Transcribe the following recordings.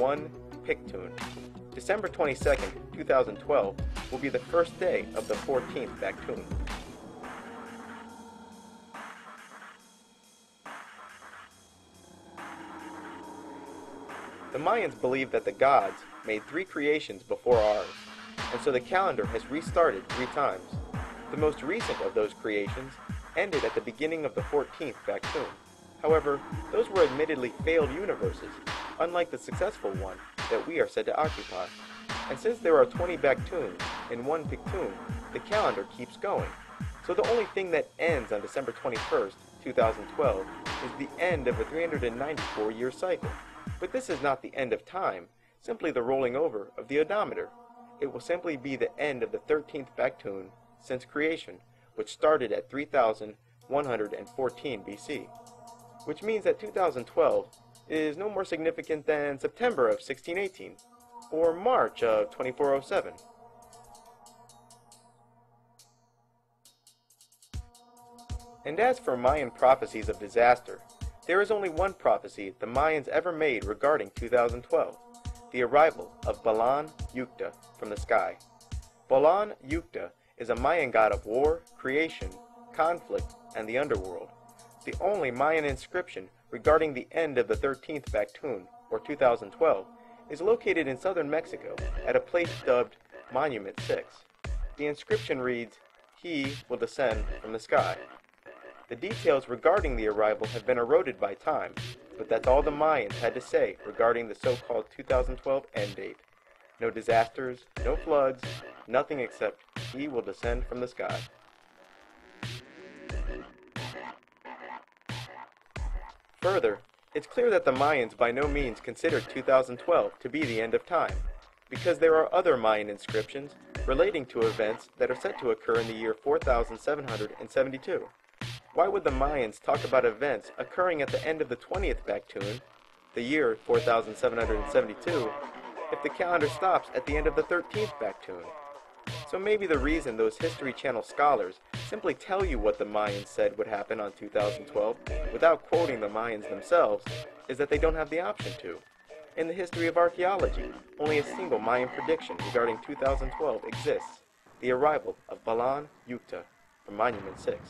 one Pictoon. December 22nd, 2012 will be the first day of the 14th Bactoon. The Mayans believe that the gods made 3 creations before ours, and so the calendar has restarted 3 times. The most recent of those creations ended at the beginning of the 14th Bactoon. However, those were admittedly failed universes, unlike the successful one that we are said to occupy. And since there are 20 Bactoons in one Pictoon, the calendar keeps going. So the only thing that ends on December 21st, 2012 is the end of a 394-year cycle. But this is not the end of time, simply the rolling over of the odometer. It will simply be the end of the 13th Bactoon since creation, which started at 3114 BC. Which means that 2012 is no more significant than September of 1618, or March of 2407. And as for Mayan prophecies of disaster, there is only one prophecy the Mayans ever made regarding 2012, the arrival of Balan Yukta from the sky. Balan Yukta is a Mayan god of war, creation, conflict, and the underworld. The only Mayan inscription regarding the end of the 13th Bactoon, or 2012, is located in southern Mexico at a place dubbed Monument 6. The inscription reads, "He will descend from the sky." The details regarding the arrival have been eroded by time, but that's all the Mayans had to say regarding the so-called 2012 end date. No disasters, no floods, nothing except he will descend from the sky. Further, it's clear that the Mayans by no means considered 2012 to be the end of time, because there are other Mayan inscriptions relating to events that are said to occur in the year 4772. Why would the Mayans talk about events occurring at the end of the 20th Bactoon, the year 4772, if the calendar stops at the end of the 13th Bactoon? So maybe the reason those History Channel scholars simply tell you what the Mayans said would happen on 2012 without quoting the Mayans themselves is that they don't have the option to. In the history of archaeology, only a single Mayan prediction regarding 2012 exists, the arrival of Balan Yukta from Monument 6.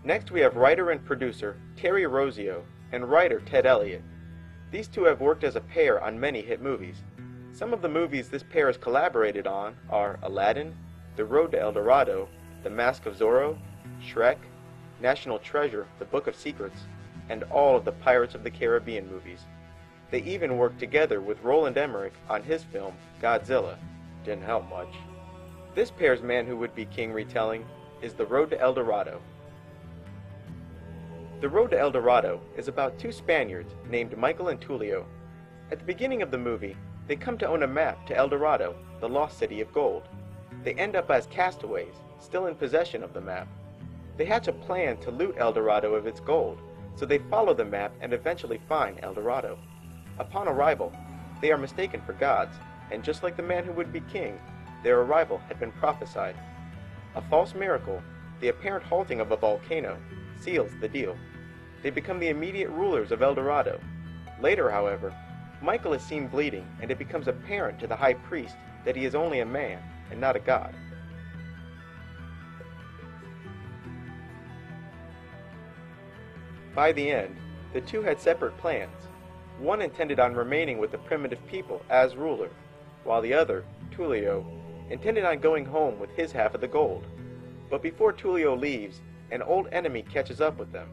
Next we have writer and producer Terry Rossio and writer Ted Elliott. These two have worked as a pair on many hit movies. Some of the movies this pair has collaborated on are Aladdin, The Road to El Dorado, The Mask of Zorro, Shrek, National Treasure, The Book of Secrets, and all of the Pirates of the Caribbean movies. They even worked together with Roland Emmerich on his film Godzilla. Didn't help much. This pair's Man Who Would Be King retelling is The Road to El Dorado. The Road to El Dorado is about 2 Spaniards named Michael and Tulio. At the beginning of the movie, they come to own a map to El Dorado, the lost city of gold. They end up as castaways, still in possession of the map. They hatch a plan to loot El Dorado of its gold, so they follow the map and eventually find El Dorado. Upon arrival, they are mistaken for gods, and just like the Man Who Would Be King, their arrival had been prophesied. A false miracle, the apparent halting of a volcano, seals the deal. They become the immediate rulers of El Dorado. Later, however, Michael is seen bleeding, and it becomes apparent to the high priest that he is only a man and not a god. By the end, the two had separate plans. One intended on remaining with the primitive people as ruler, while the other, Tulio, intended on going home with his half of the gold. But before Tulio leaves, an old enemy catches up with them.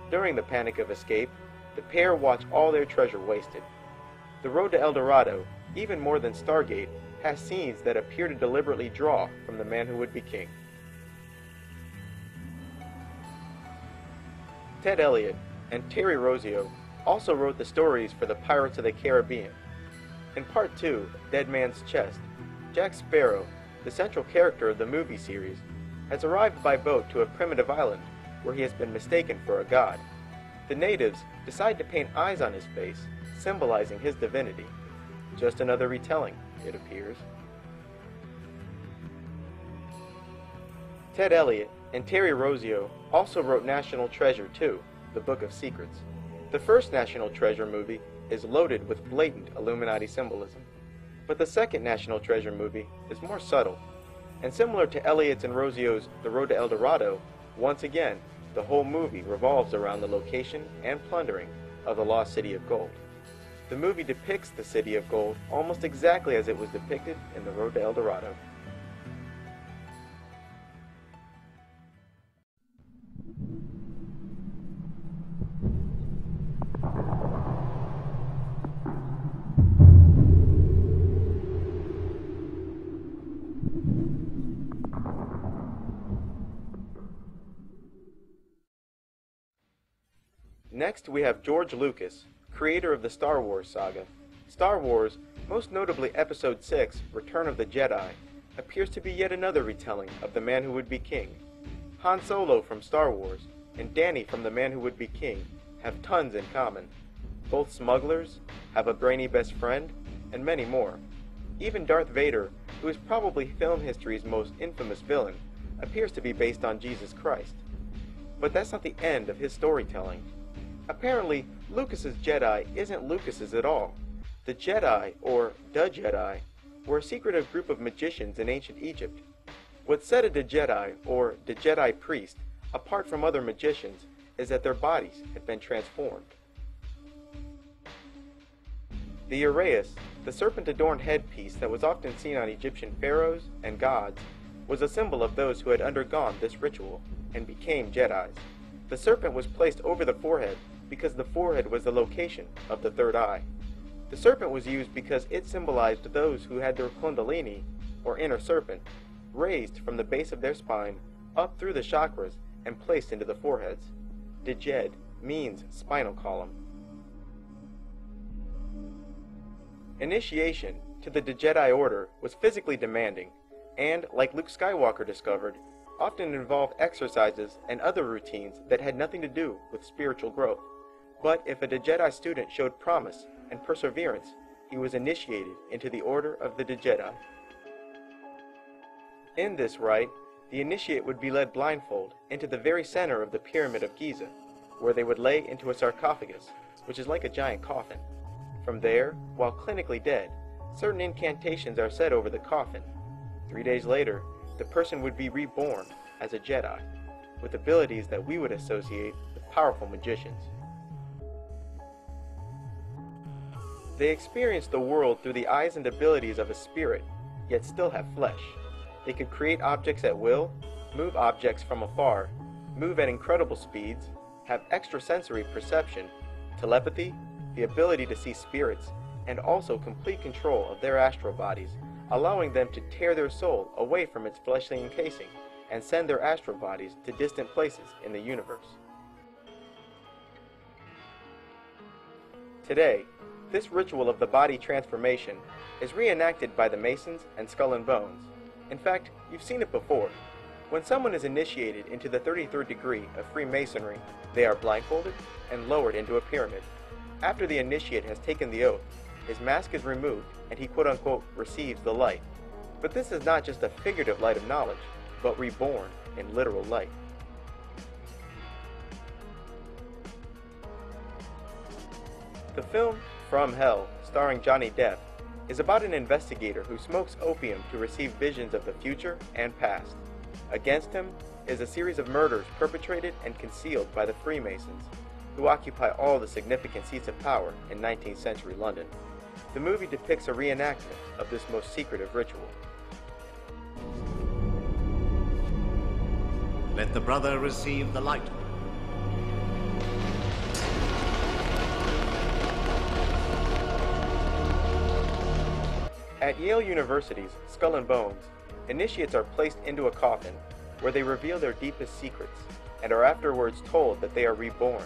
During the panic of escape, the pair watch all their treasure wasted. The Road to El Dorado, even more than Stargate, has scenes that appear to deliberately draw from The Man Who Would Be King. Ted Elliott and Terry Rossio also wrote the stories for the Pirates of the Caribbean. In Part 2, Dead Man's Chest, Jack Sparrow, the central character of the movie series, has arrived by boat to a primitive island where he has been mistaken for a god. The natives decide to paint eyes on his face, symbolizing his divinity. Just another retelling, it appears. Ted Elliott and Terry Rossio also wrote National Treasure 2, The Book of Secrets. The first National Treasure movie is loaded with blatant Illuminati symbolism, but the second National Treasure movie is more subtle, and similar to Elliott's and Rossio's The Road to El Dorado, once again, the whole movie revolves around the location and plundering of the lost City of Gold. The movie depicts the City of Gold almost exactly as it was depicted in The Road to El Dorado. Next, we have George Lucas, creator of the Star Wars saga. Star Wars, most notably Episode 6, Return of the Jedi, appears to be yet another retelling of The Man Who Would Be King. Han Solo from Star Wars and Danny from The Man Who Would Be King have tons in common. Both smugglers, have a brainy best friend, and many more. Even Darth Vader, who is probably film history's most infamous villain, appears to be based on Jesus Christ. But that's not the end of his storytelling. Apparently, Lucas's Jedi isn't Lucas's at all. The Jedi, or the Jedi, were a secretive group of magicians in ancient Egypt. What set a Jedi, or the Jedi priest, apart from other magicians, is that their bodies had been transformed. The uraeus, the serpent-adorned headpiece that was often seen on Egyptian pharaohs and gods, was a symbol of those who had undergone this ritual and became Jedis. The serpent was placed over the forehead because the forehead was the location of the third eye. The serpent was used because it symbolized those who had their kundalini, or inner serpent, raised from the base of their spine up through the chakras and placed into the foreheads. Djed means spinal column. Initiation to the Jedi Order was physically demanding and, like Luke Skywalker discovered, often involved exercises and other routines that had nothing to do with spiritual growth. But if a Jedi student showed promise and perseverance, he was initiated into the Order of the Jedi. In this rite, the initiate would be led blindfold into the very center of the Pyramid of Giza, where they would lay into a sarcophagus, which is like a giant coffin. From there, while clinically dead, certain incantations are said over the coffin. 3 days later, the person would be reborn as a Jedi, with abilities that we would associate with powerful magicians. They experience the world through the eyes and abilities of a spirit, yet still have flesh. They could create objects at will, move objects from afar, move at incredible speeds, have extrasensory perception, telepathy, the ability to see spirits, and also complete control of their astral bodies, allowing them to tear their soul away from its fleshly encasing and send their astral bodies to distant places in the universe. Today, this ritual of the body transformation is reenacted by the Masons and Skull and Bones. In fact, you've seen it before. When someone is initiated into the 33rd degree of Freemasonry, they are blindfolded and lowered into a pyramid. After the initiate has taken the oath, his mask is removed and he quote-unquote receives the light. But this is not just a figurative light of knowledge, but reborn in literal light. The film From Hell, starring Johnny Depp, is about an investigator who smokes opium to receive visions of the future and past. Against him is a series of murders perpetrated and concealed by the Freemasons, who occupy all the significant seats of power in 19th century London. The movie depicts a reenactment of this most secretive ritual. Let the brother receive the light. At Yale University's Skull and Bones, initiates are placed into a coffin where they reveal their deepest secrets and are afterwards told that they are reborn